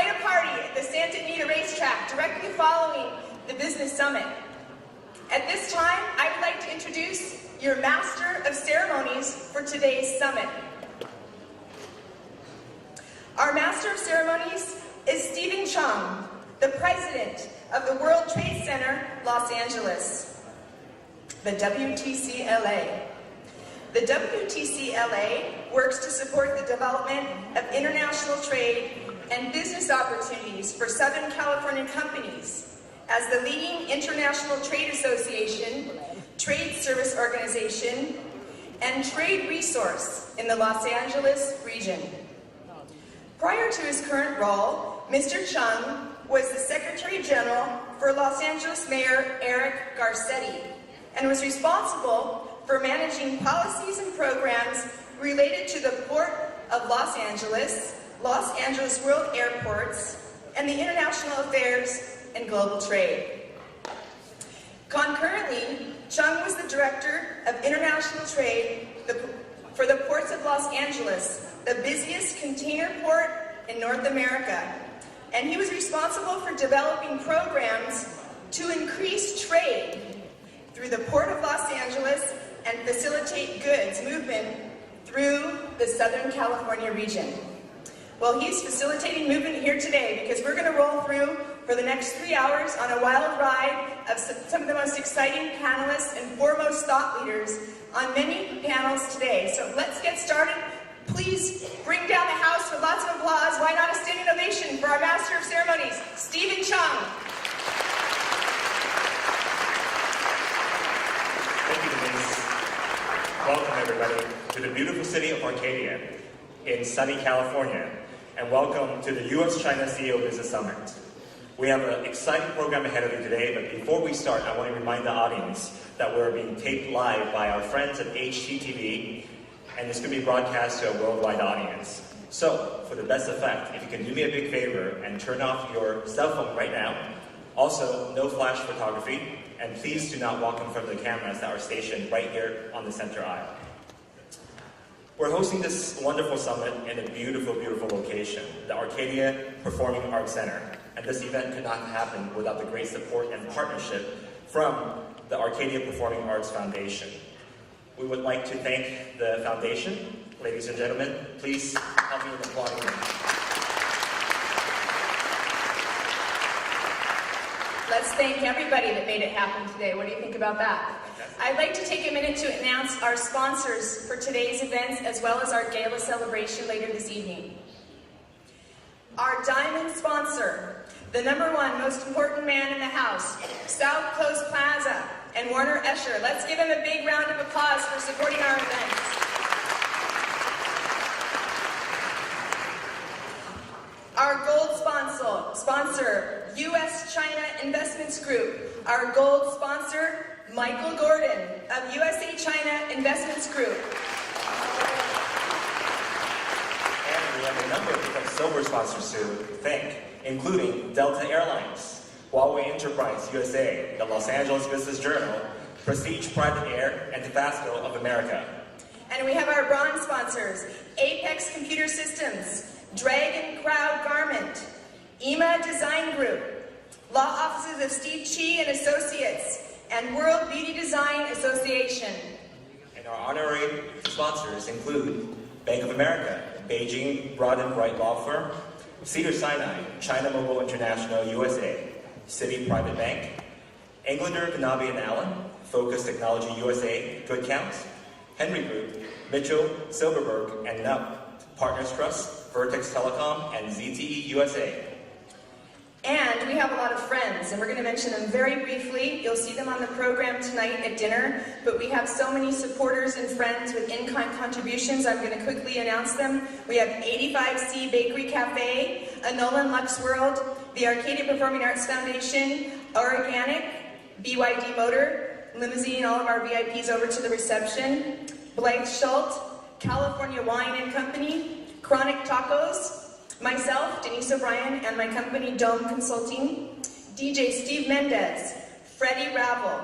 quite a party at the Santa Anita racetrack directly following the Business Summit. At this time, I would like to introduce your Master of Ceremonies for today's summit. Our Master of Ceremonies is Stephen Chung, the President of the World Trade Center, Los Angeles, the WTC-LA. The WTC-LA works to support the development of international trade and business opportunities for Southern California companies as the leading international trade association, trade service organization, and trade resource in the Los Angeles region. Prior to his current role, Mr. Chung was the Secretary General for Los Angeles Mayor Eric Garcetti and was responsible for managing policies and programs related to the Port of Los Angeles World Airports, and the international affairs and global trade. Concurrently, Chung was the Director of International Trade for the ports of Los Angeles, the busiest container port in North America, and he was responsible for developing programs to increase trade through the Port of Los Angeles and facilitate goods movement through the Southern California region. Well, he's facilitating movement here today because we're going to roll through for the next 3 hours on a wild ride of some of the most exciting panelists and foremost thought leaders on many panels today. So let's get started. Please bring down the house with lots of applause. Why not a standing ovation for our Master of Ceremonies, Stephen Chung. Thank you, Denise. Welcome, everybody, to the beautiful city of Arcadia in sunny California, and welcome to the U.S.-China CEO Business Summit. We have an exciting program ahead of you today, but before we start, I want to remind the audience that we're being taped live by our friends at HTTV, and it's going to be broadcast to a worldwide audience. So, for the best effect, if you can do me a big favor and turn off your cell phone right now. Also, no flash photography, and please do not walk in front of the cameras that are stationed right here on the center aisle. We're hosting this wonderful summit in a beautiful, beautiful location, the Arcadia Performing Arts Center. And this event could not happen without the great support and partnership from the Arcadia Performing Arts Foundation. We would like to thank the foundation. Ladies and gentlemen, please help me in applauding them. Let's thank everybody that made it happen today. What do you think about that? I'd like to take a minute to announce our sponsors for today's events, as well as our gala celebration later this evening. Our diamond sponsor, the #1 most important man in the house, South Coast Plaza and Warner Escher. Let's give him a big round of applause for supporting our events. Our gold sponsor, U.S.-China Investments Group. Our gold sponsor, Michael Gordon of USA-China Investments Group. And we have a number of different silver sponsors to thank, including Delta Airlines, Huawei Enterprise USA, the Los Angeles Business Journal, Prestige Private Air, and Tabasco of America. And we have our bronze sponsors, Apex Computer Systems, Dragon Crowd Garment, EMA Design Group, Law Offices of Steve Chi and Associates, and World Beauty Design Association. And our honorary sponsors include Bank of America, Beijing Broad and Bright Law Firm, Cedars-Sinai, China Mobile International USA, Citi Private Bank, Englander, Ganabi and Allen, Focus Technology USA, Good Count, Henry Group, Mitchell, Silverberg, and Nupp, Partners Trust, Vertex Telecom, and ZTE USA. And we have a lot of friends, and we're going to mention them very briefly. You'll see them on the program tonight at dinner, but we have so many supporters and friends with in-kind contributions. I'm going to quickly announce them. We have 85C Bakery Cafe, a Nolan Lux World, the Arcadia Performing Arts Foundation, Organic, BYD Motor, limousine all of our VIPs over to the reception, Blythe Schultz, California Wine and Company, Chronic Tacos, myself, Denise O'Brien, and my company, Dome Consulting, DJ Steve Mendez, Freddie Ravel,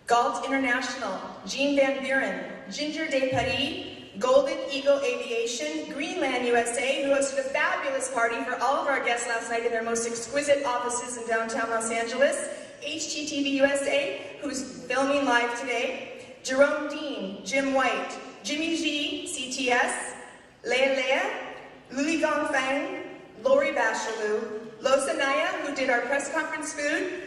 Galt International, Jean Van Buren, Ginger de Paris, Golden Eagle Aviation, Greenland USA, who hosted a fabulous party for all of our guests last night in their most exquisite offices in downtown Los Angeles. HGTV USA, who's filming live today. Jerome Dean, Jim White, Jimmy G, CTS, Leia Leia, Luli Gongfang, Lori Bachelou, Losa Naya, who did our press conference food,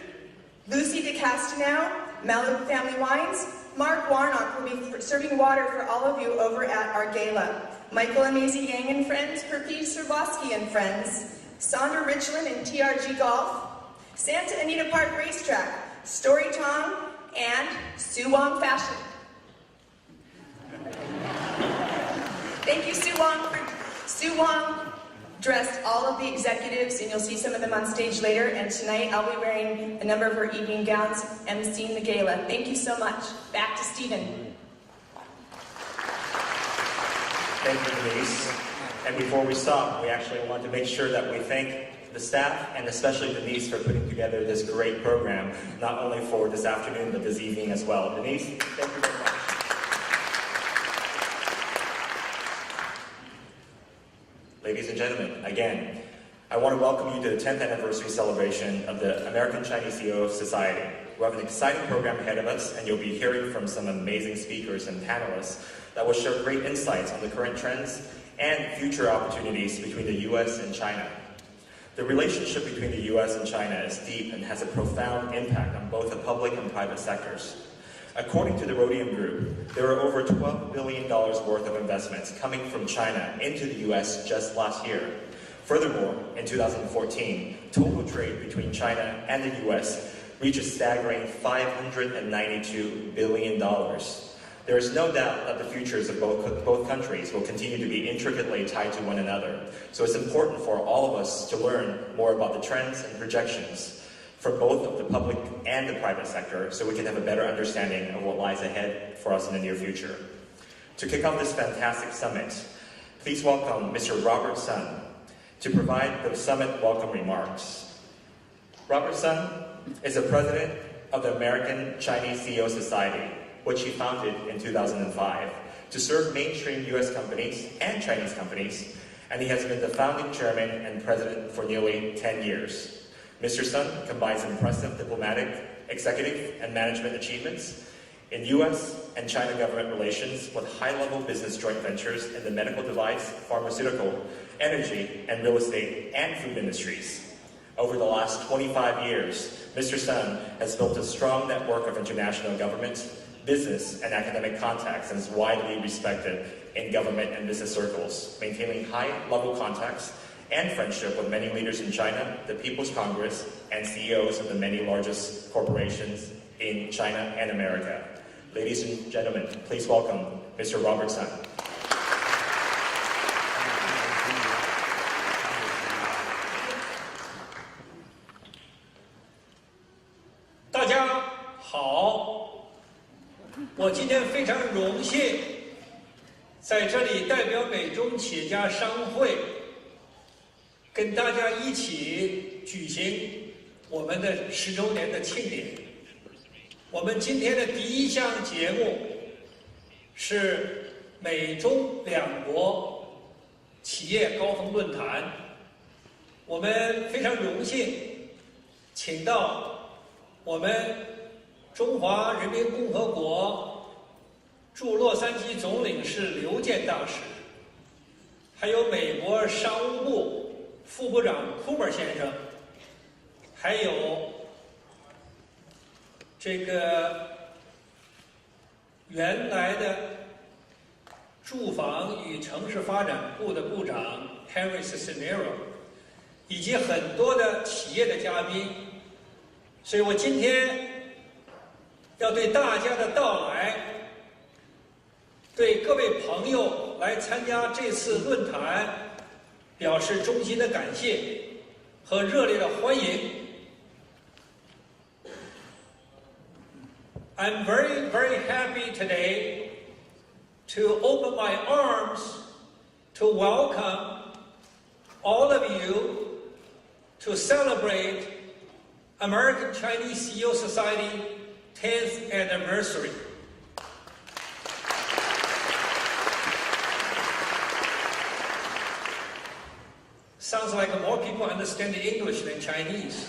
Lucy DeCastano, Malibu Family Wines, Mark Warnock will be serving water for all of you over at our gala. Michael and Maisie Yang and friends, Perky Serboski and friends, Sandra Richland and TRG Golf, Santa Anita Park Racetrack, Story Tong, and Sue Wong Fashion. Thank you, Sue Wong. Sue Wong dressed all of the executives, and you'll see some of them on stage later. And tonight, I'll be wearing a number of her evening gowns, emceeing the gala. Thank you so much. Back to Stephen. Thank you, Denise. And before we stop, we actually want to make sure that we thank the staff, and especially Denise, for putting together this great program, not only for this afternoon, but this evening as well. Denise, thank you very much. Ladies and gentlemen, again, I want to welcome you to the 10th anniversary celebration of the American Chinese CEO Society. We have an exciting program ahead of us, and you'll be hearing from some amazing speakers and panelists that will share great insights on the current trends and future opportunities between the U.S. and China. The relationship between the U.S. and China is deep and has a profound impact on both the public and private sectors. According to the Rhodium Group, there are over $12 billion worth of investments coming from China into the U.S. just last year. Furthermore, in 2014, total trade between China and the U.S. reached a staggering $592 billion. There is no doubt that the futures of both countries will continue to be intricately tied to one another. So it's important for all of us to learn more about the trends and projections from both of the public and the private sector, so we can have a better understanding of what lies ahead for us in the near future. To kick off this fantastic summit, please welcome Mr. Robert Sun to provide the summit welcome remarks. Robert Sun is the president of the American Chinese CEO Society, which he founded in 2005 to serve mainstream U.S. companies and Chinese companies, and he has been the founding chairman and president for nearly 10 years. Mr. Sun combines impressive diplomatic, executive, and management achievements in U.S. and China government relations with high-level business joint ventures in the medical device, pharmaceutical, energy, and real estate and food industries. Over the last 25 years, Mr. Sun has built a strong network of international government, business, and academic contacts and is widely respected in government and business circles, maintaining high-level contacts and friendship with many leaders in China, the People's Congress, and CEOs of the many largest corporations in China and America. Ladies and gentlemen, please welcome Mr. Robert Sun. 大家好，我今天非常荣幸在这里代表美中企业家商会跟大家一起举行我们的10周年的庆典。我们今天的第一项节目是美中两国企业高峰论坛。我们非常荣幸请到我们中华人民共和国驻洛杉矶总领事刘健大使，还有美国商务部副部长库珀先生，还有这个原来的住房与城市发展部的部长 Harris Sinero， 以及很多的企业的嘉宾。所以我今天要对大家的到来，对各位朋友来参加这次论坛表示衷心的感谢和热烈的欢迎。I'm very, very happy today to open my arms to welcome all of you to celebrate American Chinese CEO Society 10th anniversary. Sounds like more people understand English than Chinese.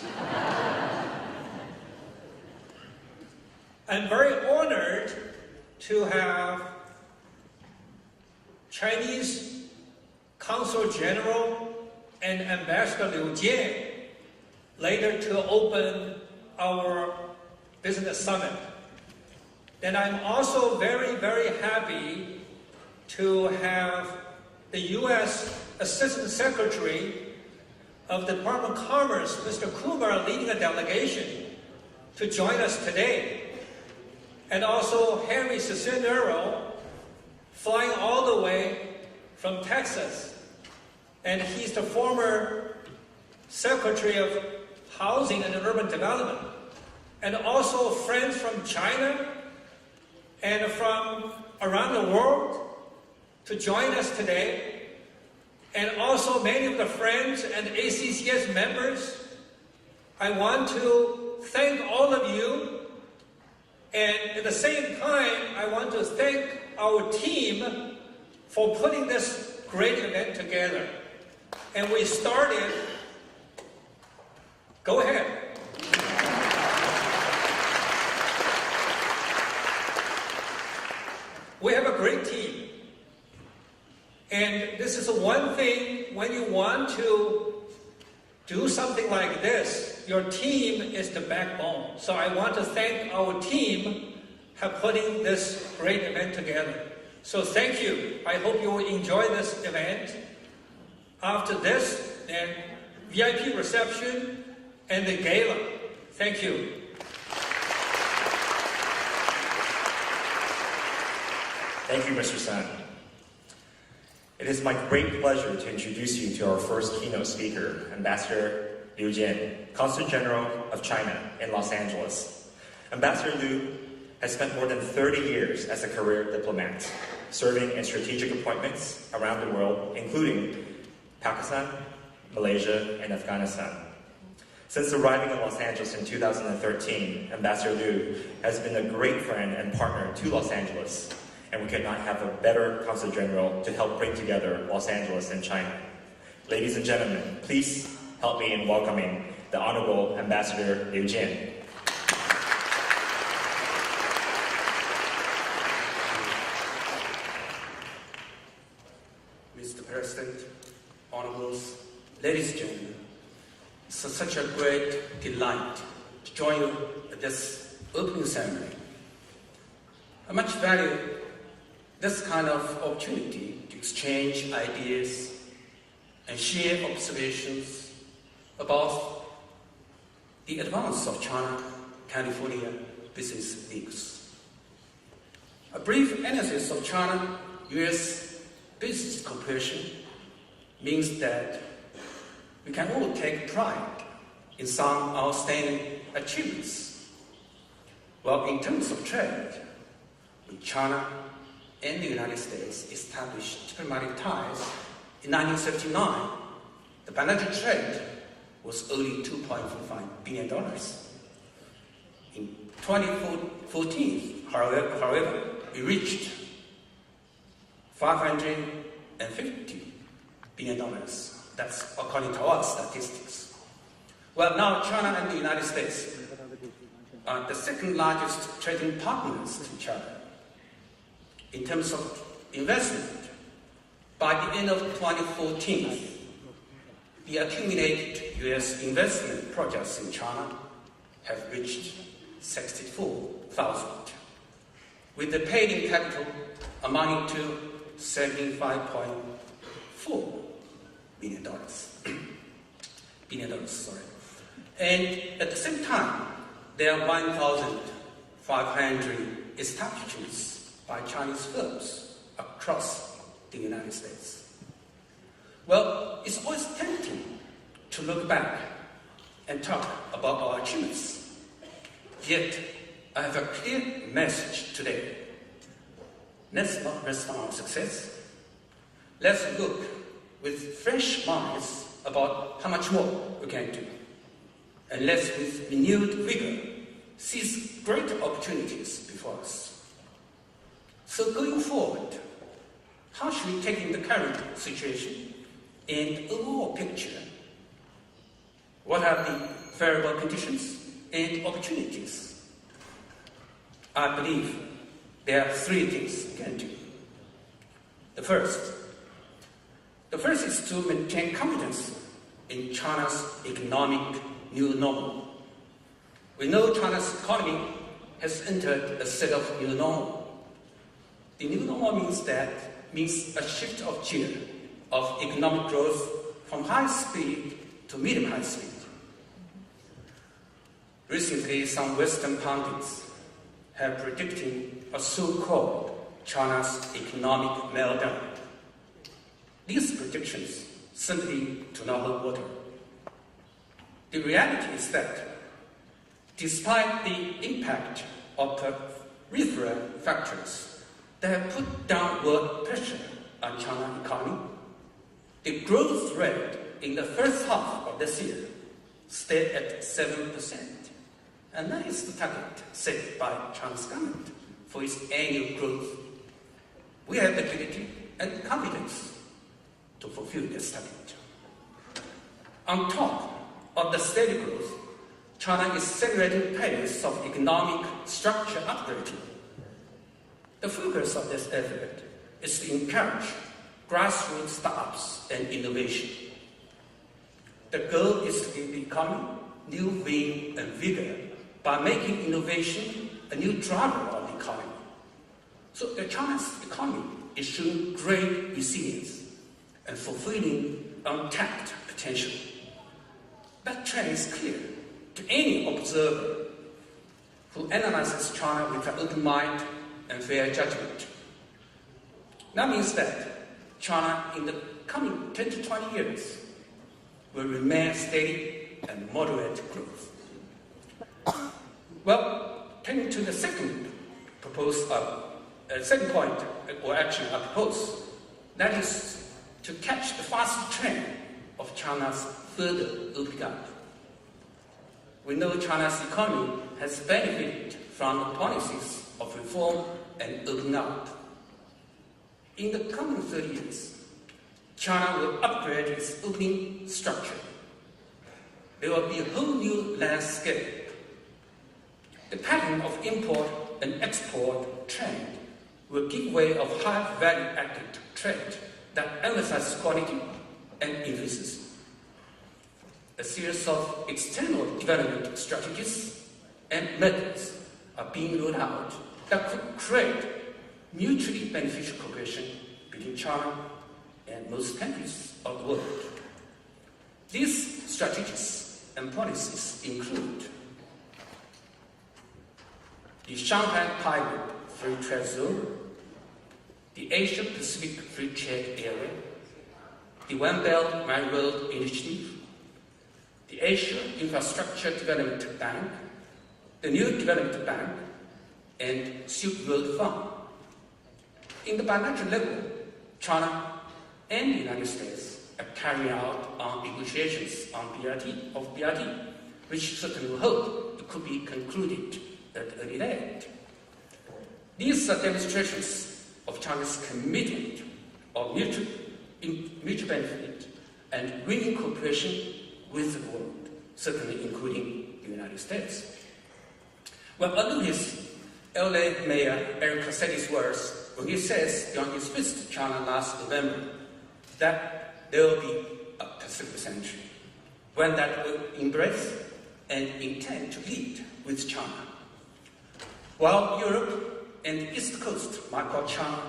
I'm very honored to have Chinese Consul General and Ambassador Liu Jian later to open our business summit. And I'm also very, very happy to have the U.S. Assistant Secretary of the Department of Commerce, Mr. Kumar, leading a delegation to join us today. And also Henry Cisnero, flying all the way from Texas. And he's the former Secretary of Housing and Urban Development. And also friends from China and from around the world to join us today. And also many of the friends and ACCS members. I want to thank all of you. And at the same time, I want to thank our team for putting this great event together. And we started, go ahead. We have a great team. And this is one thing, when you want to do something like this, your team is the backbone. So I want to thank our team for putting this great event together. So thank you. I hope you will enjoy this event. After this, then VIP reception and the gala. Thank you. Thank you, Mr. Sun. It is my great pleasure to introduce you to our first keynote speaker, Ambassador Liu Jian, Consul General of China in Los Angeles. Ambassador Liu has spent more than 30 years as a career diplomat, serving in strategic appointments around the world, including Pakistan, Malaysia, and Afghanistan. Since arriving in Los Angeles in 2013, Ambassador Liu has been a great friend and partner to Los Angeles, and we could not have a better Consul General to help bring together Los Angeles and China. Ladies and gentlemen, please help me in welcoming the Honorable Ambassador Liu Jian. Mr. President, Honorables, ladies and gentlemen, it's such a great delight to join you at this opening ceremony. I much value this kind of opportunity to exchange ideas and share observations about the advance of China-California business links. A brief analysis of China-US business cooperation means that we can all take pride in some outstanding achievements. Well, in terms of trade, with China and the United States established diplomatic ties in 1979, the bilateral trade was only $2.45 billion. In 2014, however, we reached $550 billion. That's according to our statistics. Well, now China and the United States are the second largest trading partners to China. In terms of investment, by the end of 2014, the accumulated U.S. investment projects in China have reached 64,000, with the paid-in capital amounting to $75.4 billion. And at the same time, there are 1,500 establishments by Chinese firms across the United States. Well, it's always tempting to look back and talk about our achievements. Yet, I have a clear message today. Let's not rest on our success. Let's look with fresh minds about how much more we can do. And let's, with renewed vigor, seize great opportunities before us. So going forward, how should we take in the current situation and overall picture. What are the favorable conditions and opportunities? I believe there are three things we can do. The first is to maintain confidence in China's economic new normal. We know China's economy has entered a set of new normal. The new normal means a shift of gear of economic growth from high speed to medium high speed. Recently, some Western pundits have predicted a so-called China's economic meltdown. These predictions simply do not hold water. The reality is that despite the impact of peripheral factors that have put downward pressure on China's economy, the growth rate in the first half of this year stayed at 7%. And that is the target set by China's government for its annual growth. We have the ability and confidence to fulfill this target. On top of the steady growth, China is accelerating the pace of economic structure upgrading. The focus of this effort is to encourage grassroots startups and innovation. The goal is to give the economy new vim and vigor by making innovation a new driver of the economy. So the China's economy is showing great resilience and fulfilling untapped potential. That trend is clear to any observer who analyzes China with an open mind and fair judgment. That means that China in the coming 10 to 20 years will remain steady and moderate growth. Well, turning to the second point or action I propose, that is to catch the fast trend of China's further opening up. We know China's economy has benefited from the policies of reform and opening up. In the coming 30 years, China will upgrade its opening structure. There will be a whole new landscape. The pattern of import and export trend will give way of high value-added trade that emphasizes quality and efficiency. A series of external development strategies and methods are being rolled out that could create mutually beneficial cooperation between China and most countries of the world. These strategies and policies include the Shanghai-Taiwan Free Trade Zone, the Asia-Pacific Free Trade Area, the One Belt, One Road Initiative, the Asia Infrastructure Development Bank, the New Development Bank, and Silk Road Fund. In the bilateral level, China and the United States are carrying out negotiations on BRT, which certainly we hope it could be concluded at an early date. These are demonstrations of China's commitment of mutual benefit and winning cooperation with the world, certainly including the United States. Well, under his LA Mayor Eric Cassetti's words, when he says during his visit to China last November that there will be a Pacific century, when that will embrace and intend to lead with China. While Europe and the East Coast might call China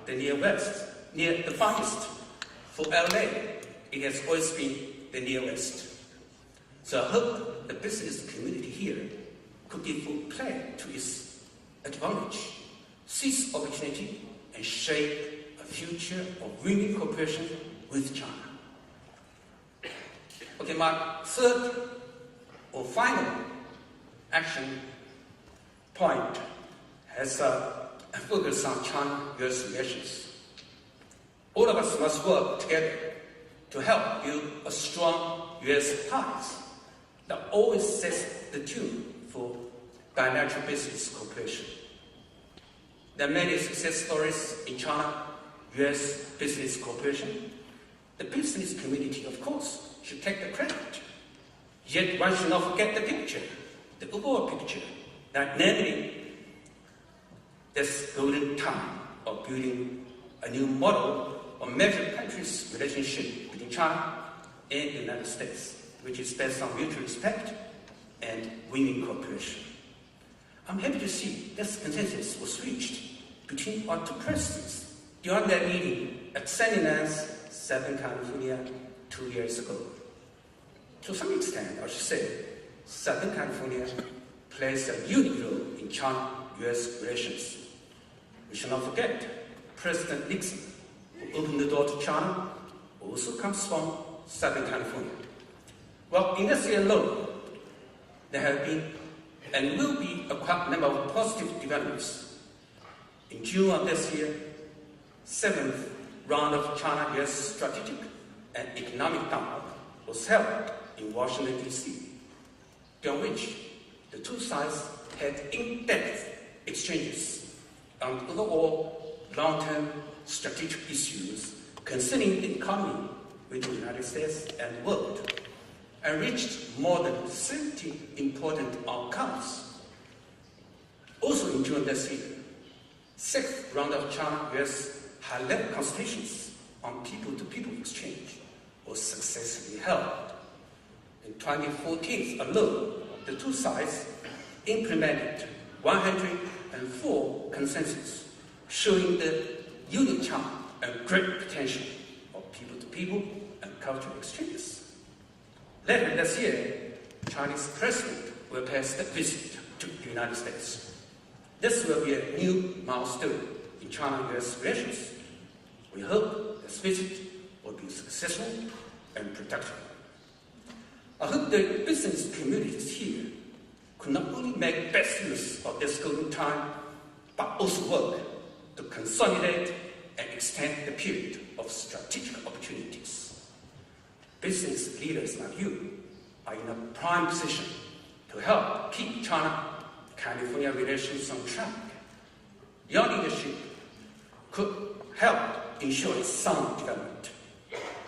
the Near West, near the farthest, for LA, it has always been the Near West. So I hope the business community here could give full play to its advantage, seize opportunity, and shape a future of winning cooperation with China. Okay, my third or final action point has a focus on China-US relations. All of us must work together to help build a strong US ties that always sets the tune for bilateral business cooperation. There are many success stories in China-US business cooperation. The business community, of course, should take the credit. Yet one should not forget the picture, the overall picture, that namely, this golden time of building a new model of major countries' relationship between China and the United States, which is based on mutual respect and winning cooperation. I'm happy to see this consensus was reached between our two presidents during their meeting at Ceremonies, Southern California, 2 years ago. To some extent, I should say, Southern California plays a unique role in China-US relations. We should not forget President Nixon, who opened the door to China, also comes from Southern California. Well, in this year alone, there have been and will be a quite number of positive developments. In June of this year, 7th round of China-US strategic and economic dialogue was held in Washington, D.C., during which the two sides had in-depth exchanges on overall long-term strategic issues concerning the economy with the United States and the world, and reached more than 70 important outcomes. Also in June this year, 6th round of China-US high-level consultations on people-to-people exchange was successfully held. In 2014 alone, the two sides implemented 104 consensus, showing the unique charm and great potential of people-to-people and cultural exchanges. Later this year, Chinese president will pay a visit to the United States. This will be a new milestone in China-US relations. We hope this visit will be successful and productive. I hope the business communities here could not only make best use of this golden time, but also work to consolidate and extend the period of strategic opportunities. Business leaders like you are in a prime position to help keep China-California relations on track. Your leadership could help ensure its sound development.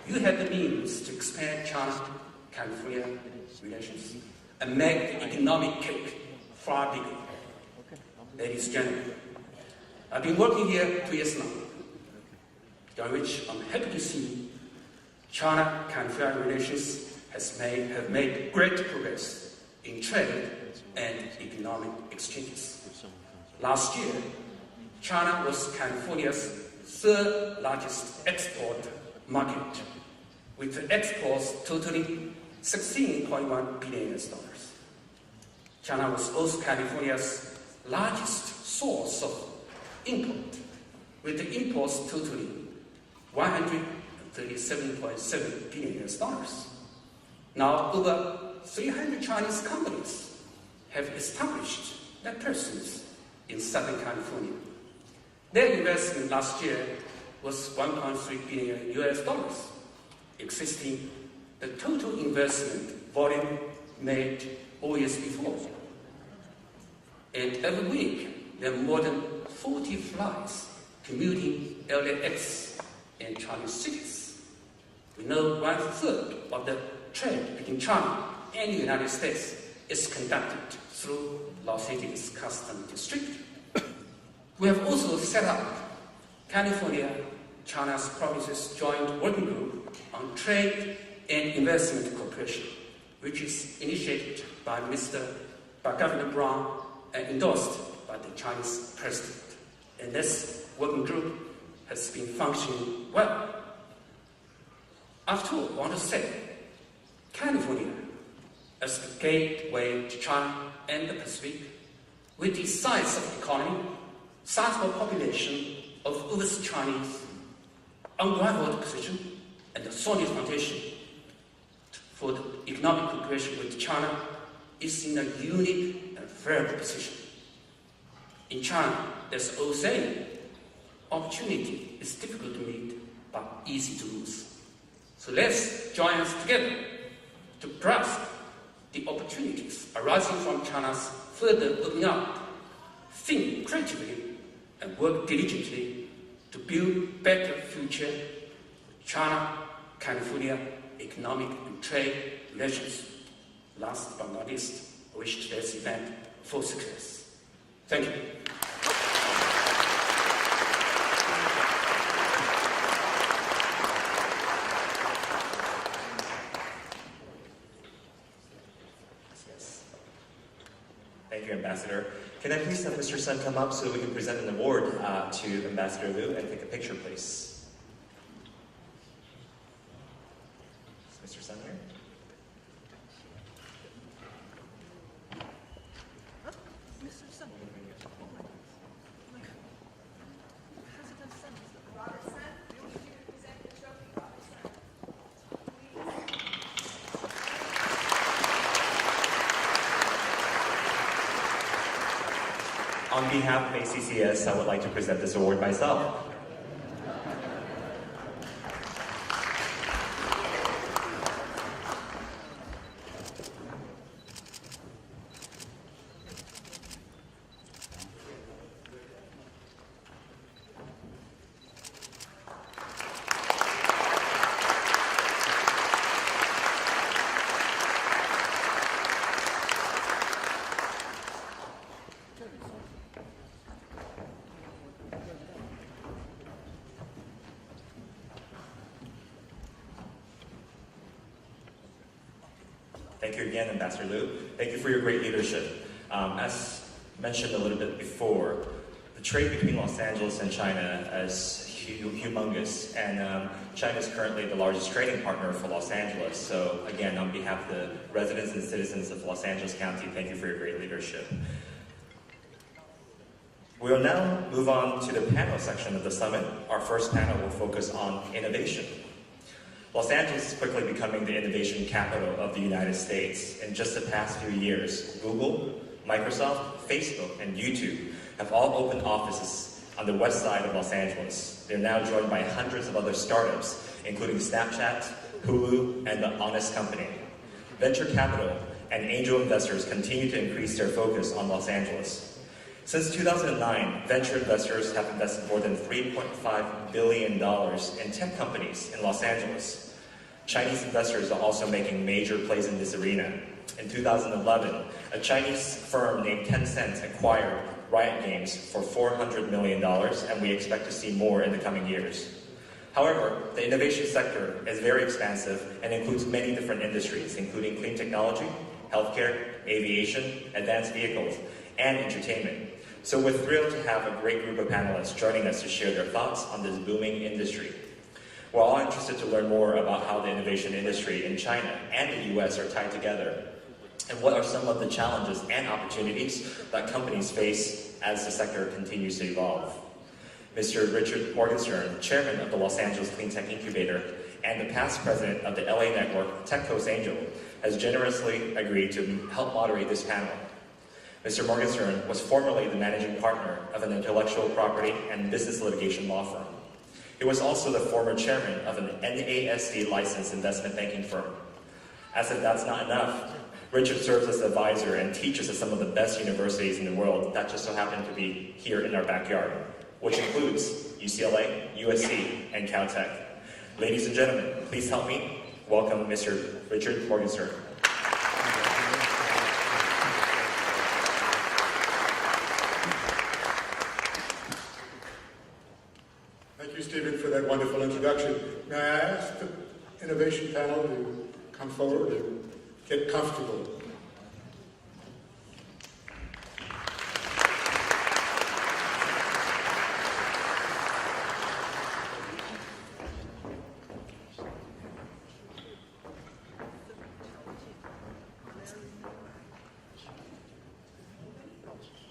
You have the means to expand China-California relations and make the economic cake far bigger. Ladies and gentlemen, I've been working here 2 years now, during which I'm happy to see China-California relations have made great progress in trade and economic exchanges. Last year, China was California's third largest export market, with exports totaling $16.1 billion. China was also California's largest source of import, with the imports totaling $137.7 billion. Now, over 300 Chinese companies have established their presence in Southern California. Their investment last year was $1.3 billion, exceeding the total investment volume made all years before. And every week, there are more than 40 flights commuting LAX in Chinese cities. We know 1/3 of the trade between China and the United States is conducted through Los Angeles Customs District. We have also set up California, China's provinces joint working group on trade and investment cooperation, which is initiated by Governor Brown and endorsed by the Chinese president. And this working group has been functioning well. After all, I want to say, California, as the gateway to China and the Pacific, with the size of the economy, sizable population of overseas Chinese, unrivaled position, and a solid foundation for the economic cooperation with China, is in a unique and favorable position. In China, there's an old saying, opportunity is difficult to meet, but easy to lose. So let's join us together to grasp the opportunities arising from China's further opening up, think creatively, and work diligently to build better future China California economic and trade relations. Last but not least, I wish today's event full success. Thank you. Thank you, Ambassador. Can I please have Mr. Sun come up so we can present an award to Ambassador Liu and take a picture, please? Is Mr. Sun here? On behalf of ACCS, I would like to present this award myself. Thank you again, Ambassador Liu. Thank you for your great leadership. As mentioned a little bit before, the trade between Los Angeles and China is humongous, and China is currently the largest trading partner for Los Angeles. So again, on behalf of the residents and citizens of Los Angeles County, thank you for your great leadership. We will now move on to the panel section of the summit. Our first panel will focus on innovation. Los Angeles is quickly becoming the innovation capital of the United States. In just the past few years, Google, Microsoft, Facebook, and YouTube have all opened offices on the west side of Los Angeles. They're now joined by hundreds of other startups, including Snapchat, Hulu, and The Honest Company. Venture capital and angel investors continue to increase their focus on Los Angeles. Since 2009, venture investors have invested more than $3.5 billion in tech companies in Los Angeles. Chinese investors are also making major plays in this arena. In 2011, a Chinese firm named Tencent acquired Riot Games for $400 million, and we expect to see more in the coming years. However, the innovation sector is very expansive and includes many different industries, including clean technology, healthcare, aviation, advanced vehicles, and entertainment. So we're thrilled to have a great group of panelists joining us to share their thoughts on this booming industry. We're all interested to learn more about how the innovation industry in China and the US are tied together, and what are some of the challenges and opportunities that companies face as the sector continues to evolve. Mr. Richard Morgenstern, chairman of the Los Angeles Clean Tech Incubator and the past president of the LA network Tech Coast Angel, has generously agreed to help moderate this panel. Mr. Morgenstern was formerly the managing partner of an intellectual property and business litigation law firm. He was also the former chairman of an NASD licensed investment banking firm. As if that's not enough, Richard serves as an advisor and teaches at some of the best universities in the world that just so happen to be here in our backyard, which includes UCLA, USC, and Caltech. Ladies and gentlemen, please help me welcome Mr. Richard Morgenstern. Thank you, Stephen, for that wonderful introduction. May I ask the innovation panel to come forward and get comfortable?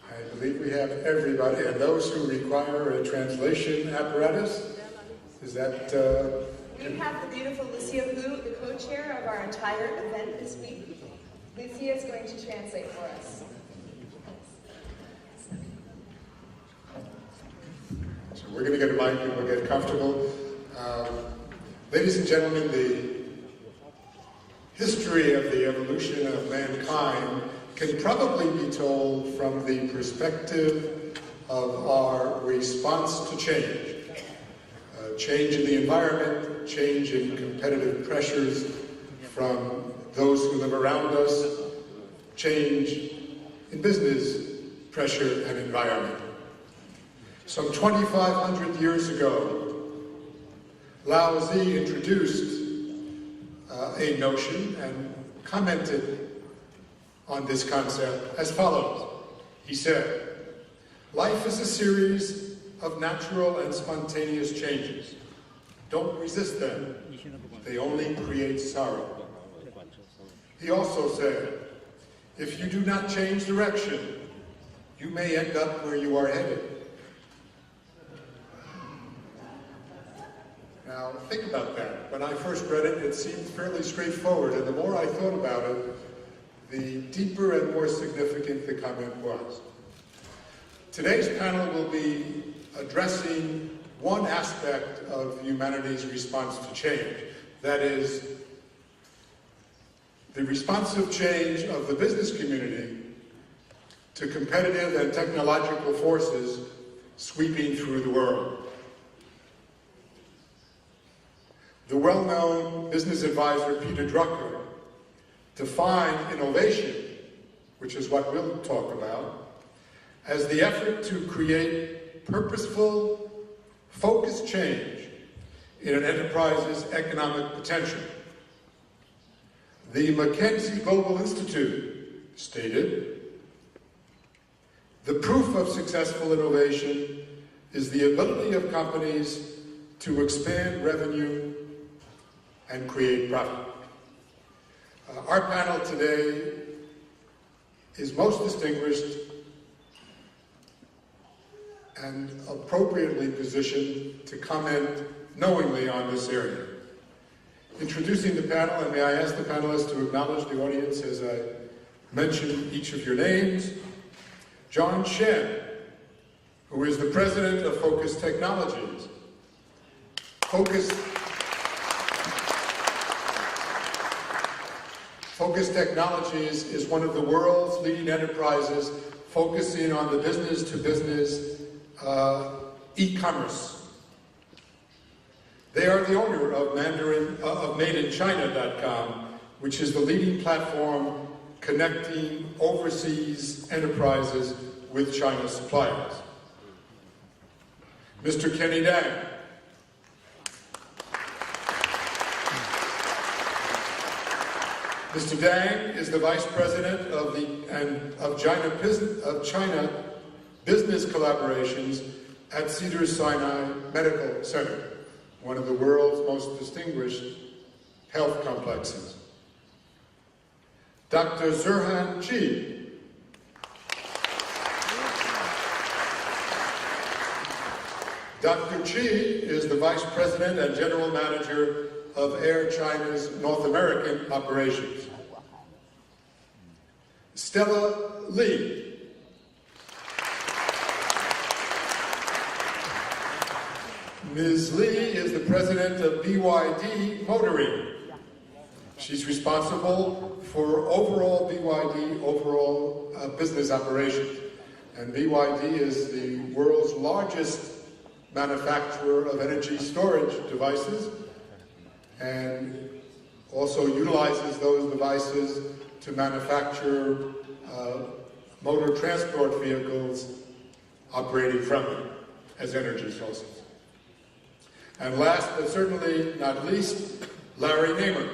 I believe we have everybody, and those who require a translation apparatus. Is that... We have the beautiful Lucia Hu, the co-chair of our entire event this week. Lucia is going to translate for us. So we're going to get a mic and we'll get comfortable. Ladies and gentlemen, the history of the evolution of mankind can probably be told from the perspective of our response to change. Change in the environment, ever-changing competitive pressures from those who live around us, change in business pressure and environment. Some 2,500 years ago, Lao Tzu introduced a notion and commented on this concept as follows. He said, "Life is a series of natural and spontaneous changes. Don't resist them. They only create sorrow." He also said, "If you do not change direction, you may end up where you are headed." Now, think about that. When I first read it, it seemed fairly straightforward, and the more I thought about it, the deeper and more significant the comment was. Today's panel will be addressing one aspect of humanity's response to change. That is, the responsive change of the business community to competitive and technological forces sweeping through the world. The well-known business advisor Peter Drucker defined innovation, which is what we'll talk about, as the effort to create purposeful, focused change in an enterprise's economic potential. The McKinsey Global Institute stated, "The proof of successful innovation is the ability of companies to expand revenue and create profit." Our panel today is most distinguished and appropriately positioned to comment knowingly on this area. Introducing the panel, and may I ask the panelists to acknowledge the audience as I mention each of your names. John Shen, who is the president of Focus Technologies. Focus Technologies is one of the world's leading enterprises focusing on the business-to-business e-commerce. They are the owner of MadeInChina.com, which is the leading platform connecting overseas enterprises with China suppliers. Mr. Kenny Dang. Mr. Dang is the Vice President of China Business Collaborations at Cedars-Sinai Medical Center, one of the world's most distinguished health complexes. Dr. Zurhan Ji. Dr. Ji is the Vice President and General Manager of Air China's North American operations. Stella Li. Ms. Li is the president of BYD Motoring. She's responsible for overall business operations. And BYD is the world's largest manufacturer of energy storage devices and also utilizes those devices to manufacture motor transport vehicles operating from them as energy sources. And last but certainly not least, Larry Namer.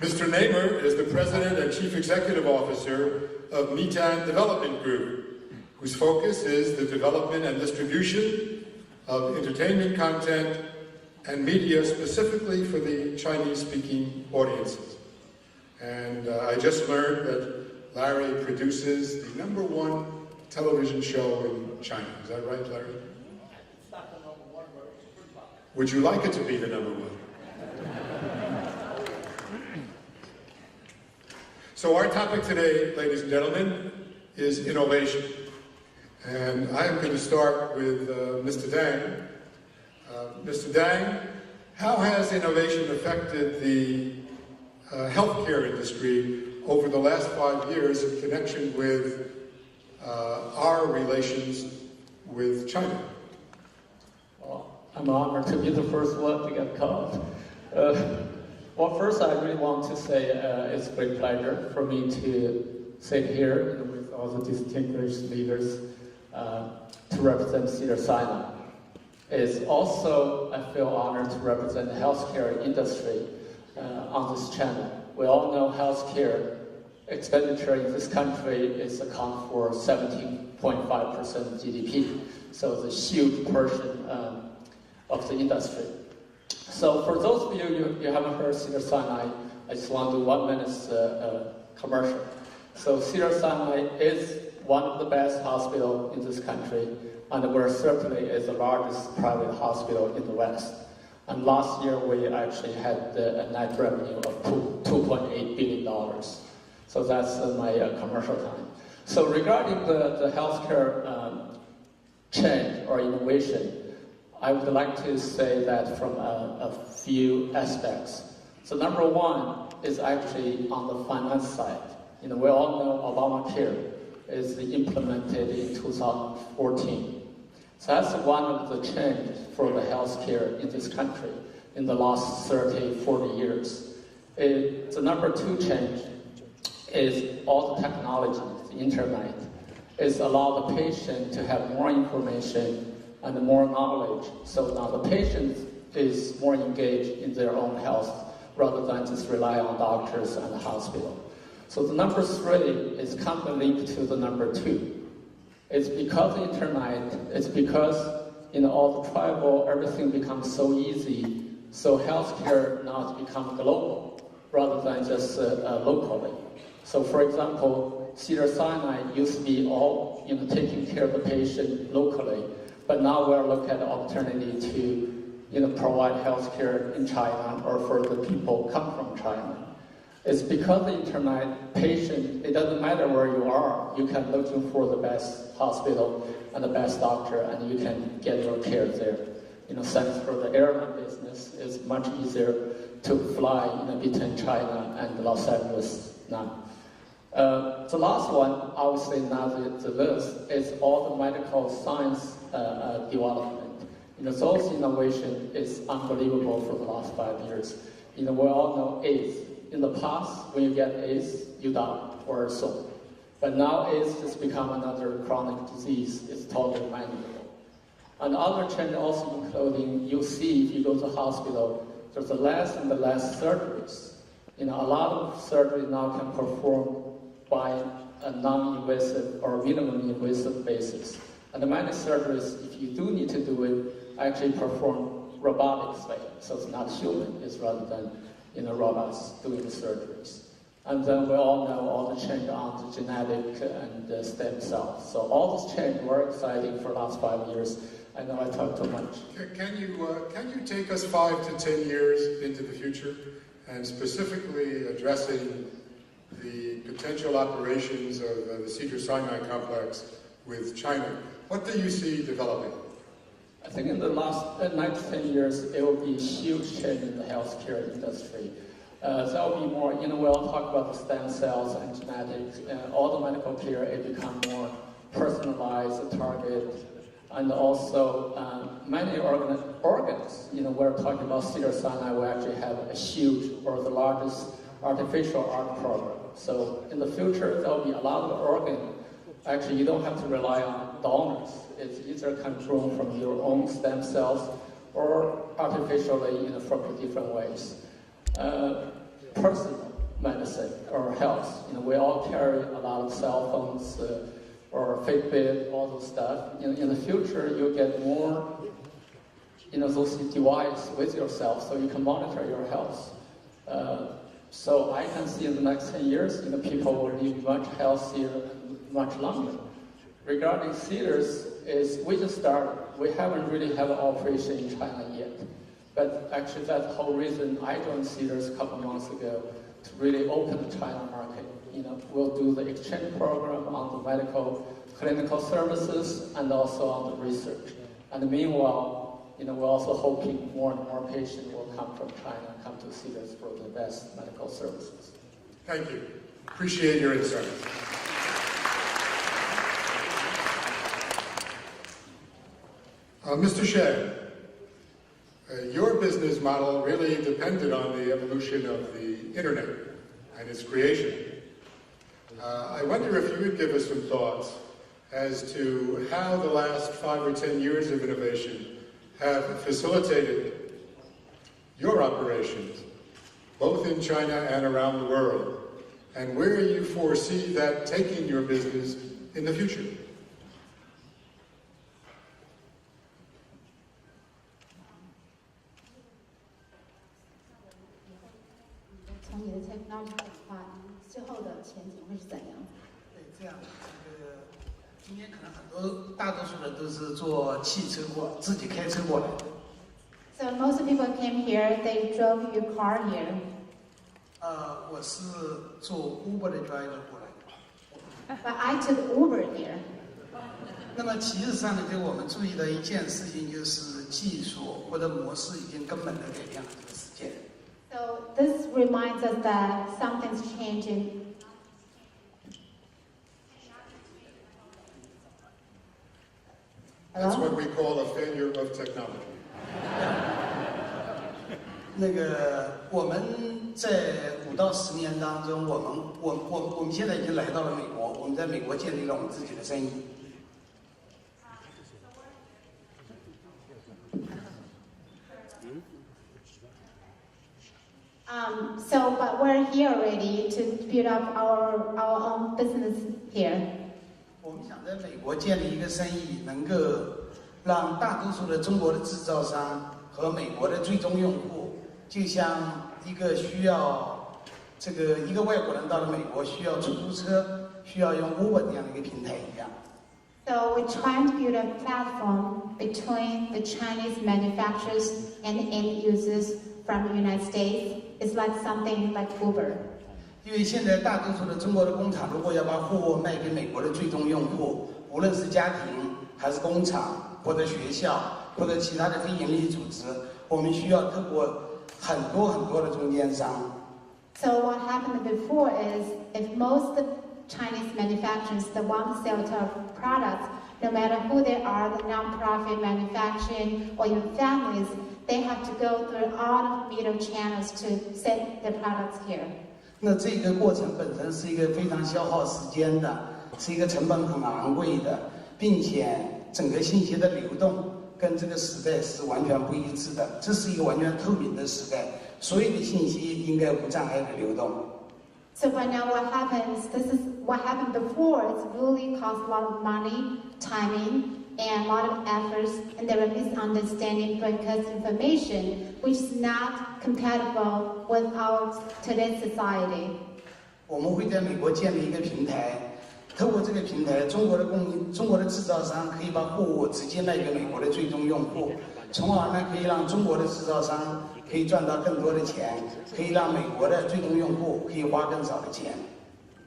Mr. Namer is the President and Chief Executive Officer of Mitan Development Group, whose focus is the development and distribution of entertainment content and media specifically for the Chinese-speaking audiences. And I just learned that Larry produces the #1 television show in China. Is that right, Larry? It's not the #1, but it's pretty popular. Would you like it to be the #1? So our topic today, ladies and gentlemen, is innovation. And I am going to start with Mr. Dang. Mr. Dang, how has innovation affected the healthcare industry over the last 5 years in connection with our relations with China? Well, I'm honored to be the first one to get called. Well, first, I really want to say it's a great pleasure for me to sit here with all the distinguished leaders to represent Cedars-Sinai. It's also, I feel honored to represent the healthcare industry on this channel. We all know healthcare expenditure in this country is account for 17.5% of GDP. So it's a huge portion of the industry. So for those of you haven't heard Cedars-Sinai, I just want to do 1 minute commercial. So Cedars-Sinai is one of the best hospitals in this country, and we're certainly is the largest private hospital in the West. And last year we actually had a net revenue of $2.8 billion. So that's my commercial time. So regarding the healthcare change or innovation, I would like to say that from a few aspects. So number one is actually on the finance side. We all know Obamacare is implemented in 2014. So that's one of the changes for the healthcare in this country in the last 30, 40 years. The number two change is all the technology, the internet, is allow the patient to have more information and more knowledge. So now the patient is more engaged in their own health rather than just rely on doctors and the hospital. So the number three is kind of linked to the number two. It's because the internet, it's because all the travel, everything becomes so easy. So healthcare now has become global rather than just locally. So for example, Cedars-Sinai used to be all taking care of the patient locally. But now we're looking at the opportunity to, provide healthcare in China or for the people come from China. It's because the internet patient, it doesn't matter where you are, you can look for the best hospital and the best doctor, and you can get your care there. Thanks for the airline business, it's much easier to fly between China and Los Angeles now. The last one, I would say now the list is all the medical science development. Those innovation is unbelievable for the last 5 years. We all know AIDS. In the past, when you get AIDS, you die or so. But now AIDS has become another chronic disease. It's totally manageable. And other change also including, you see if you go to the hospital, there's less and less surgeries. A lot of surgery now can perform by a non-invasive or minimum invasive basis. And many surgeries, if you do need to do it, actually perform robotics way. So it's not human, it's rather than robots doing the surgeries. And then we all know all the change on the genetic and the stem cells. So all this change were exciting for the last 5 years. I know I talked too much. Can you take us 5 to 10 years into the future and specifically addressing the potential operations of the Cedars-Sinai complex with China? What do you see developing? I think in the last 9 to 10 years, it will be a huge change in the healthcare industry. There will be more, we'll talk about the stem cells and genetics, all the medical care, it become more personalized, target, and also many organs, we're talking about Cedars-Sinai, we actually have a huge, or the largest artificial heart program. So in the future, there'll be a lot of organs. Actually, you don't have to rely on donors. It's either can grow from your own stem cells or artificially from different ways. Personal medicine or health. We all carry a lot of cell phones or Fitbit, all those stuff. In the future, you'll get more those devices with yourself so you can monitor your health. So I can see in the next 10 years, people will live much healthier and much longer. Regarding Cedars, we just started. We haven't really had an operation in China yet. But actually that's the whole reason I joined Cedars a couple months ago, to really open the China market. We'll do the exchange program on the medical clinical services and also on the research. And meanwhile, we're also hoping more and more patients will come from China, come to Cedars for the best medical services. Thank you. Appreciate your insight. Mr. Shen, your business model really depended on the evolution of the internet and its creation. I wonder if you would give us some thoughts as to how the last 5 or 10 years of innovation have facilitated your operations, both in China and around the world, and where you foresee that taking your business in the future. So most of people came here, they drove your car here. 我是做 Uber 的 driver 过来的。 But I took Uber here. 那么其实上呢，给我们注意的一件事情就是技术或者模式已经根本的改变了这个世界。 So this reminds us that something's changing. That's what we call a failure of technology. 那个我们在5到10年当中，我们现在已经来到了美国，我们在美国建立了我们自己的生意。 But we're here already to build up our own business here. 我们想在美国建立一个生意，能够让大多数的中国的制造商和美国的最终用户，就像一个需要一个外国人到了美国需要出租车，需要用 Uber 这样的一个平台一样。 So we're trying to build a platform between the Chinese manufacturers and the end users from the United States. It's like something like Uber. 因为现在大多数的中国的工厂，如果要把货物卖给美国的最终用户，无论是家庭还是工厂或者学校或者其他的非盈利组织，我们需要透过很多的中间商。 So what happened before is if most of Chinese manufacturers that want to sell to our products, no matter who they are, the non-profit manufacturing or even families, they have to go through all of middle channels to sell their products here. 那这个过程本身是一个非常消耗时间的，是一个成本很昂贵的，并且整个信息的流动跟这个时代是完全不一致的。这是一个完全透明的时代，所有的信息应该无障碍的流动。 So by now what happens, this is what happened before, it's really cost a lot of money, timing, and a lot of efforts, and there are misunderstanding because information which is not compatible with our today's society. 我们会在美国建立一个平台，透过这个平台，中国的制造商可以把货物直接卖给美国的最终用户，从而呢可以让中国的制造商可以赚到更多的钱，可以让美国的最终用户可以花更少的钱。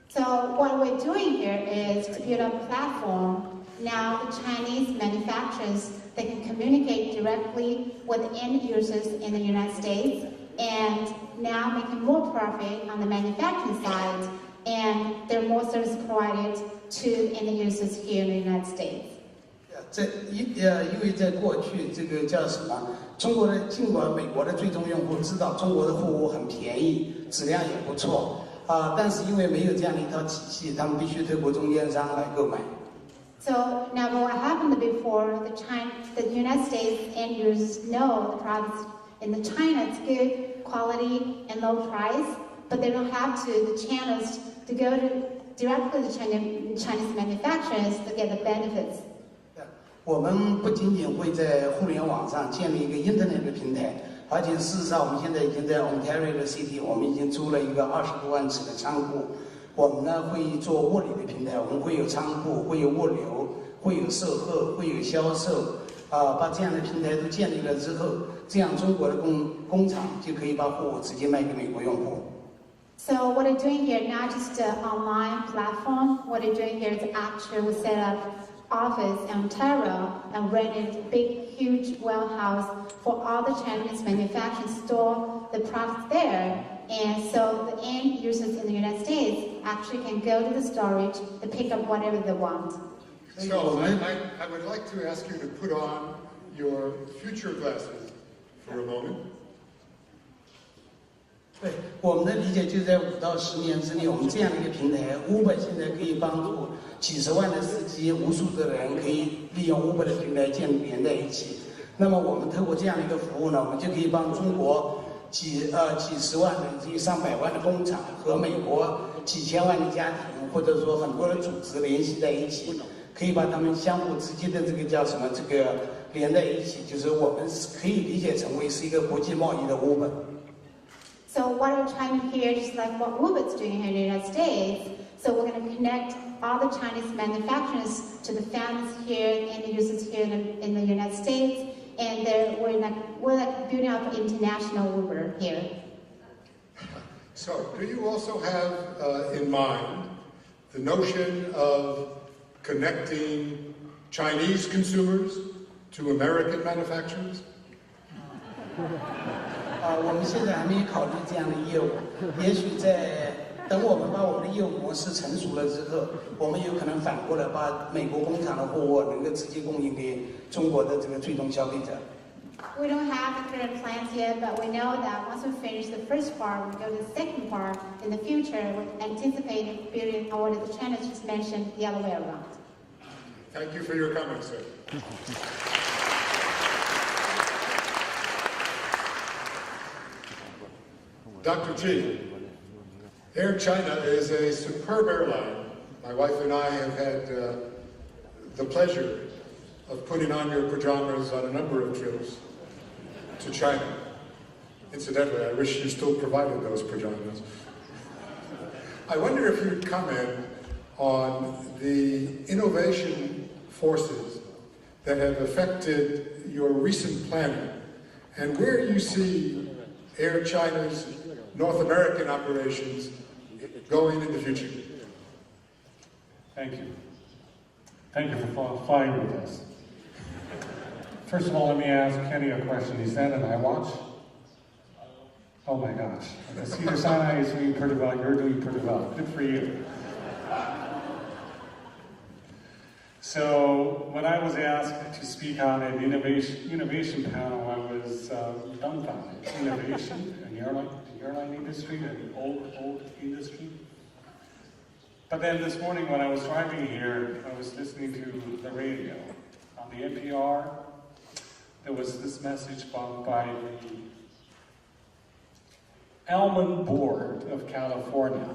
So what we're doing here is to build a platform. Now the Chinese manufacturers, they can communicate directly with end users in the United States and now making more profit on the manufacturing side, and there are more services provided to end users here in the United States. 因为在过去这个叫什么？尽管美国的最终用户知道中国的货物很便宜，质量也不错但是因为没有这样的一套体系，他们必须透过中间商来购买。 So now what happened before, the United States end users know the products in China, it's good quality and low price, but they don't have the channels to go directly to Chinese manufacturers to get the benefits. 我们不仅仅会在互联网上建立一个 Internet 的平台，而且事实上我们现在已经在 Ontario 的 City， 我们已经租了一个20多万尺的仓库。我们呢会做物流的平台，我们会有仓库，会有物流，会有售后，会有销售。把这样的平台都建立了之后，这样中国的工厂就可以把货物直接卖给美国用户。 So what I'm doing here, not just an online platform, what I'm doing here is actually we set up office in Ontario and rented a big, huge warehouse for all the Chinese manufacturers to store the products there. And so the end users in the United States actually can go to the storage to pick up whatever they want. So I would like to ask you to put on your future glasses for a moment. 对，我们的理解就在5到10年之内，我们这样的一个平台 ，Uber 现在可以帮助几十万的司机、无数的人可以利用 Uber 的平台连在一起。那么我们透过这样的一个服务呢，我们就可以帮中国几十万甚至上百万的工厂和美国几千万的家庭，或者说很多的组织联系在一起，可以把他们相互之间的这个叫什么这个连在一起，就是我们可以理解成为是一个国际贸易的 Uber。So what we're trying to hear, just like what Uber's doing here in the United States, so we're going to connect all the Chinese manufacturers to the fans here and the users here in the United States, and we're like building up an international Uber here. So, do you also have in mind the notion of connecting Chinese consumers to American manufacturers? 我们现在还没有考虑这样的业务，也许等我们把我们的业务模式成熟了之后，我们有可能反过来把美国工厂的货物能够直接供应给中国的这个最终消费者。We don't have the current plans yet, but we know that once we finish the first part, we go to the second part. In the future, we anticipate building what the China just mentioned the other way around. Thank you for your comments, sir. Dr. G, Air China is a superb airline. My wife and I have had the pleasure of putting on your pajamas on a number of trips to China. Incidentally, I wish you still provided those pajamas. I wonder if you'd comment on the innovation forces that have affected your recent planning and where you see Air China's North American operations going in the future. Thank you. Thank you for flying with us. First of all, let me ask Kenny a question. Is that an iWatch? Oh my gosh. I see your Sinai is doing pretty well. You're doing pretty well. Good for you. So when I was asked to speak on an innovation panel, I was dumbfounded. Innovation in the airline industry, an old industry. But then this morning when I was driving here, I was listening to the radio. On the NPR, there was this message by the Almond Board of California.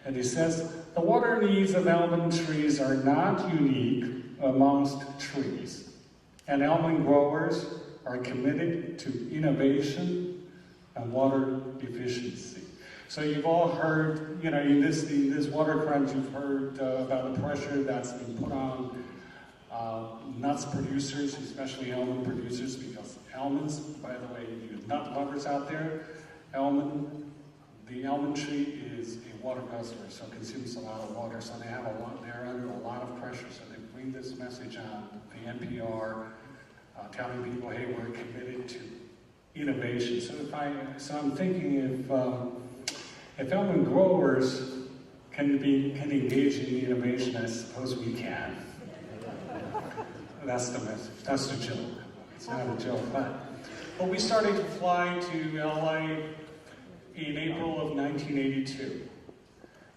And he says, the water needs of almond trees are not unique amongst trees. And almond growers are committed to innovation and water efficiency. So you've all heard, in this water crunch, you've heard about the pressure that's been put on nuts producers, especially almond producers, because almonds, by the way, you nut lovers out there, the almond tree is a water guzzler, so it consumes a lot of water. So they're under a lot of pressure. So they bring this message on the NPR, telling people, hey, we're committed to innovation. So I'm thinking if almond growers can engage in innovation, I suppose we can. That's the message. That's the joke. It's not a joke, but we started to fly to LA in April of 1982.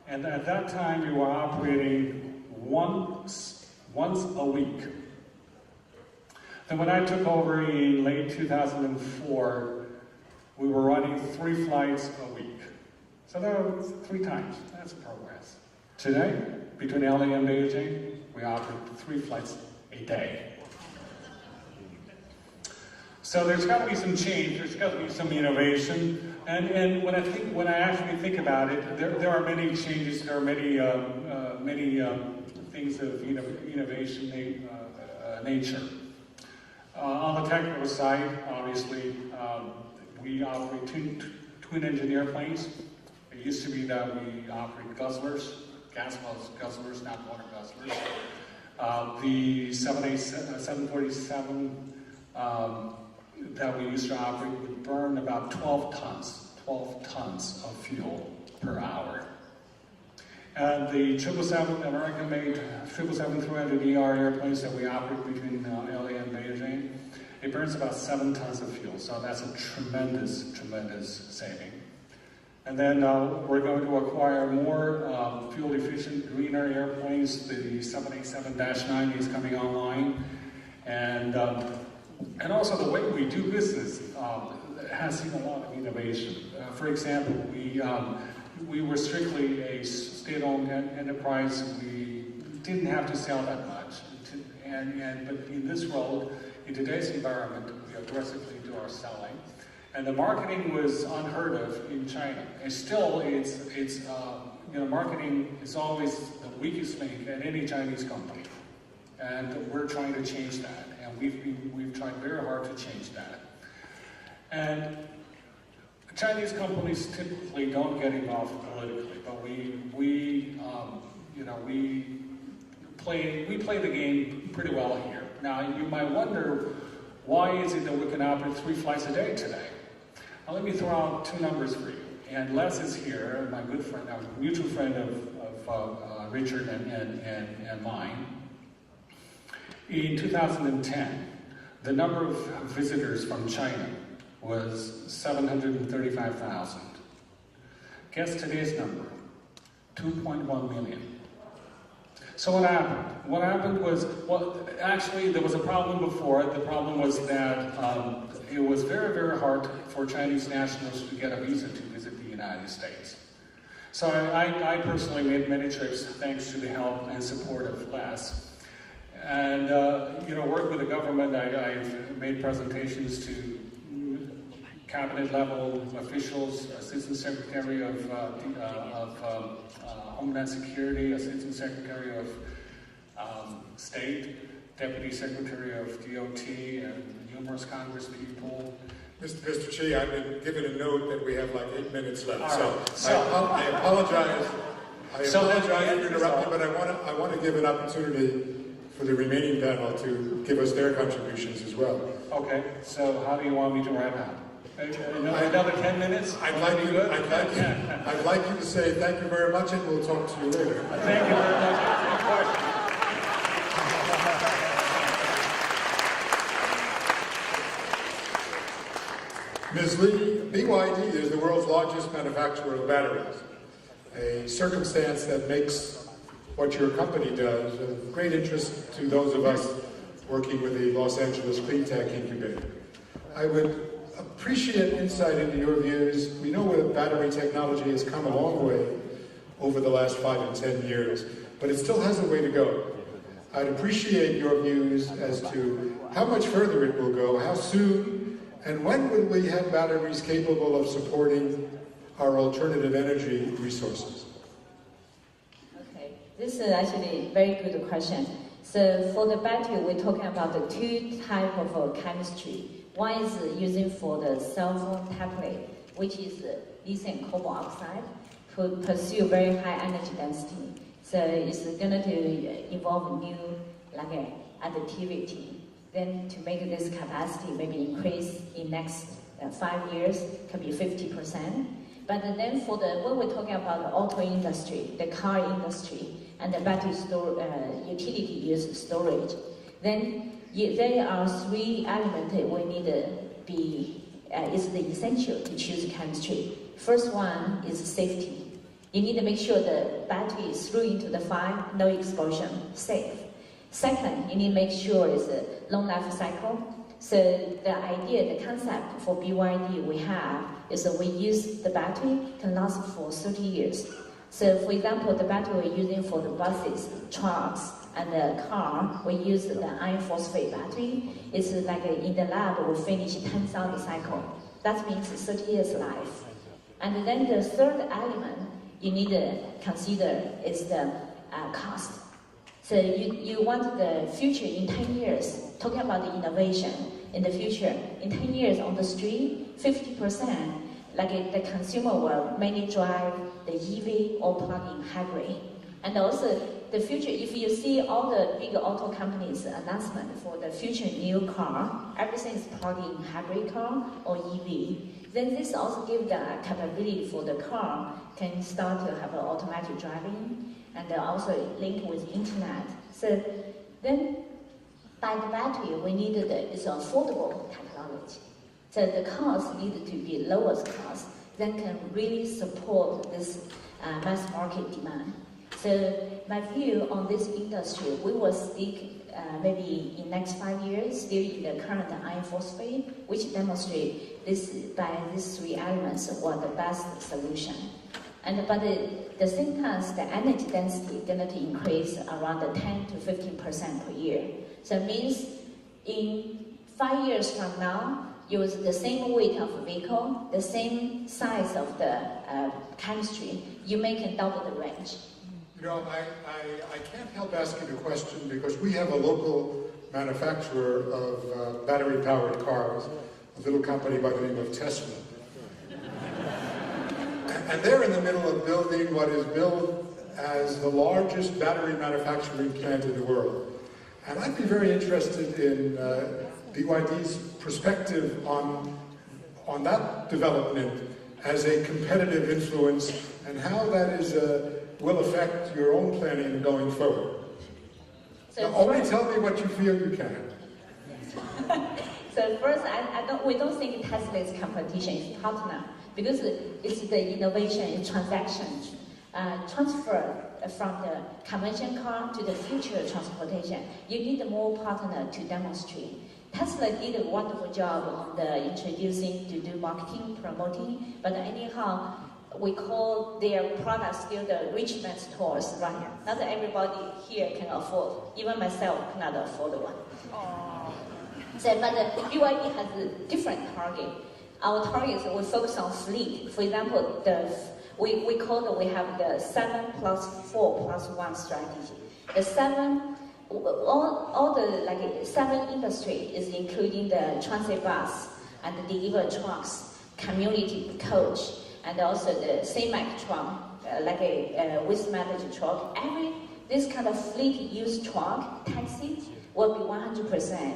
And at that time, we were operating once a week. Then when I took over in late 2004, we were running 3 flights a week. So that was 3 times. That's progress. Today, between LA and Beijing, we operate 3 flights a day. So there's got to be some change. There's got to be some innovation. And when I actually think about it, there are many changes. There are many things of innovation nature. On the technical side, obviously, we operate twin engine airplanes. It used to be that we operate guzzlers, gas guzzlers, not water guzzlers. The 747 that we used to operate would burn about 12 tons of fuel per hour. And the 777, American-made 777-300ER airplanes that we operate between LA and Beijing, it burns about 7 tons of fuel, so that's a tremendous saving. And then we're going to acquire more fuel-efficient, greener airplanes. The 787-9 is coming online, and also the way we do business has seen a lot of innovation. For example, we were strictly a state-owned enterprise. We didn't have to sell that much, but in this world, in today's environment, we aggressively do our selling. And the marketing was unheard of in China. And still, marketing is always the weakest link at any Chinese company. And we're trying to change that. And we've tried very hard to change that. And Chinese companies typically don't get involved politically, but we play the game pretty well here. Now, you might wonder, why is it that we can operate 3 flights a day today? Now, let me throw out 2 numbers for you. And Les is here, my good friend, our mutual friend of Richard and mine. In 2010, the number of visitors from China was 735,000. Guess today's number, 2.1 million. So what happened? What happened was, actually there was a problem before. The problem was that it was very hard for Chinese nationals to get a visa to visit the United States. So I personally made many trips thanks to the help and support of Les. And worked with the government. I've made presentations to cabinet level officials, Assistant Secretary of Homeland Security, Assistant Secretary of State, Deputy Secretary of DOT, and numerous Congress people. Mr. Chi, I've been given a note that we have like 8 minutes left. Right. I apologize. I apologize for interrupting, but I want to give an opportunity for the remaining panel to give us their contributions as well. Okay, so how do you want me to wrap up? Another 10 minutes? I'd like you to say thank you very much, and we'll talk to you later. Thank you very much for your question. Ms. Lee, BYD is the world's largest manufacturer of batteries, a circumstance that makes what your company does of great interest to those of us working with the Los Angeles Clean Tech Incubator. I would appreciate insight into your views. We know that battery technology has come a long way over the last 5 and 10 years, but it still has a way to go. I'd appreciate your views as to how much further it will go, how soon, and when will we have batteries capable of supporting our alternative energy resources? Okay, this is actually a very good question. So for the battery, we're talking about the 2 types of chemistry. One is using for the cell phone tablet, which is lithium cobalt oxide, to pursue very high energy density. So it's going to involve new additivity. Then to make this capacity maybe increase in next 5 years, can be 50%. But then for when we're talking about the auto industry, the car industry, and the battery utility use storage, then there are 3 elements we need to be, is the essential to choose chemistry. First one is safety. You need to make sure the battery is through into the fire, no explosion, safe. Second, you need to make sure it's a long life cycle. So the idea, the concept for BYD we have is that we use the battery can last for 30 years. So for example, the battery we're using for the buses, trucks, and the car, we use the iron phosphate battery. It's like in the lab, we finish 10,000 cycle. That means 30 years life. And then the third element you need to consider is the cost. So you want the future in 10 years, talking about the innovation in the future, in 10 years on the street, 50%, like the consumer will mainly drive the EV or plug-in hybrid. And also the future, if you see all the big auto companies' announcement for the future new car, everything is plug-in hybrid car or EV. Then this also gives the capability for the car can start to have automatic driving and also link with internet. So then by the battery, we needed is affordable technology. So the cost needed to be lowest cost that can really support this mass market demand. So my view on this industry, we will stick maybe in next 5 years still in the current iron phosphate, which demonstrate this by these three elements were the best solution. But at the same time, the energy density is going to increase around 10 to 15% per year. So it means in 5 years from now, use the same weight of vehicle, the same size of the chemistry, you can double the range. You know, I can't help asking a question because we have a local manufacturer of battery-powered cars, a little company by the name of Tesla. And they're in the middle of building what is billed as the largest battery manufacturing plant in the world. And I'd be very interested in BYD's perspective on that development as a competitive influence and how that is will affect your own planning going forward. So now, only tell me what you feel you can. So first, we don't think Tesla is competition, it's partner, because it's the innovation in transactions, transfer from the conventional car to the future transportation. You need more partner to demonstrate. Tesla did a wonderful job on the introducing to do marketing, promoting, but anyhow, we call their product still the rich man's toys, right? Not everybody here can afford. Even myself cannot afford one. So, but BYD has a different target. Our target is we focus on fleet. For example, we have the 7+4+1 strategy. The 7, all the 7 industry is including the transit bus and the delivery trucks, community coach, and also the semi truck, like a waste management truck. This kind of fleet use truck, taxi, will be 100%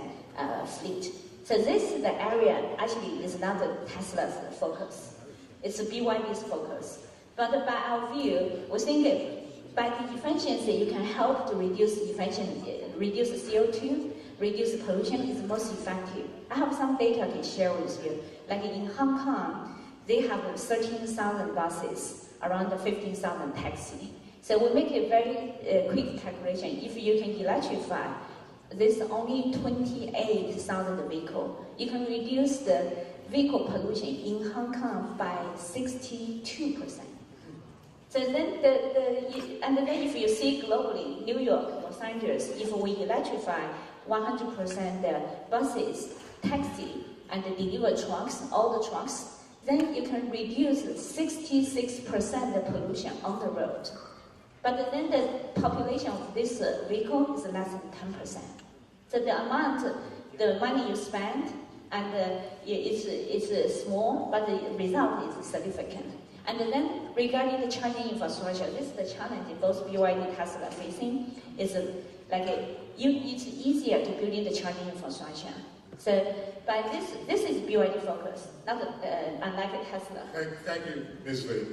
fleet. So this is the area, actually, is not Tesla's focus. It's BYD's focus. But by our view, we think by the efficiency, you can help to reduce CO2, reduce pollution is most effective. I have some data to share with you. Like in Hong Kong, they have 13,000 buses, around 15,000 taxis. So we make a very quick calculation. If you can electrify, there's only 28,000 vehicles. You can reduce the vehicle pollution in Hong Kong by 62%. So then, and then if you see globally, New York, Los Angeles, if we electrify 100% the buses, taxi, and the delivery trucks, all the trucks, then you can reduce 66% the pollution on the road. But then the population of this vehicle is less than 10%. So the amount, the money you spend, and it's small, but the result is significant. And then regarding the charging infrastructure, this is the challenge both BYD and Tesla are facing. Is it's easier to build in the charging infrastructure. So by this is BYD focus, not unlike Tesla. Thank you, Ms. Lee.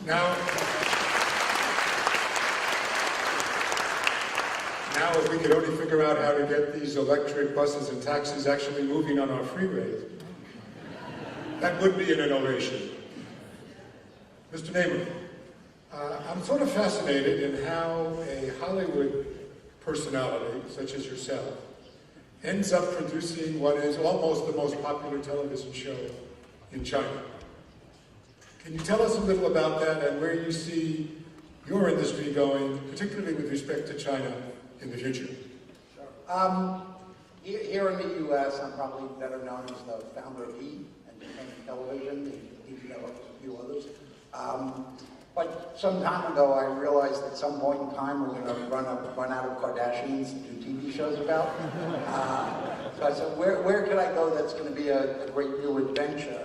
Now, if we could only figure out how to get these electric buses and taxis actually moving on our freeways, that would be an innovation. Mr. Neighbor, I'm sort of fascinated in how a Hollywood personality, such as yourself, ends up producing what is almost the most popular television show in China. Can you tell us a little about that and where you see your industry going, particularly with respect to China in the future? Sure. Here in the U.S., I'm probably better known as the founder of E! Entertainment Television, the TV networks, a few others. But some time ago, I realized at some point in time we're going to run out of Kardashians to do TV shows about. So I said, where could I go that's going to be a great new adventure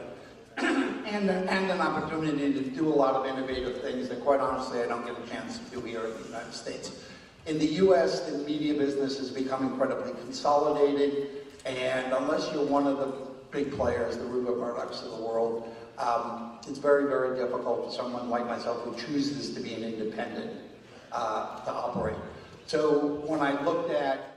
and an opportunity to do a lot of innovative things that, quite honestly, I don't get a chance to do here in the United States. In the U.S., the media business has become incredibly consolidated, and unless you're one of the big players, the Rupert Murdochs of the world. It's very, very difficult for someone like myself who chooses to be an independent to operate. So when I looked at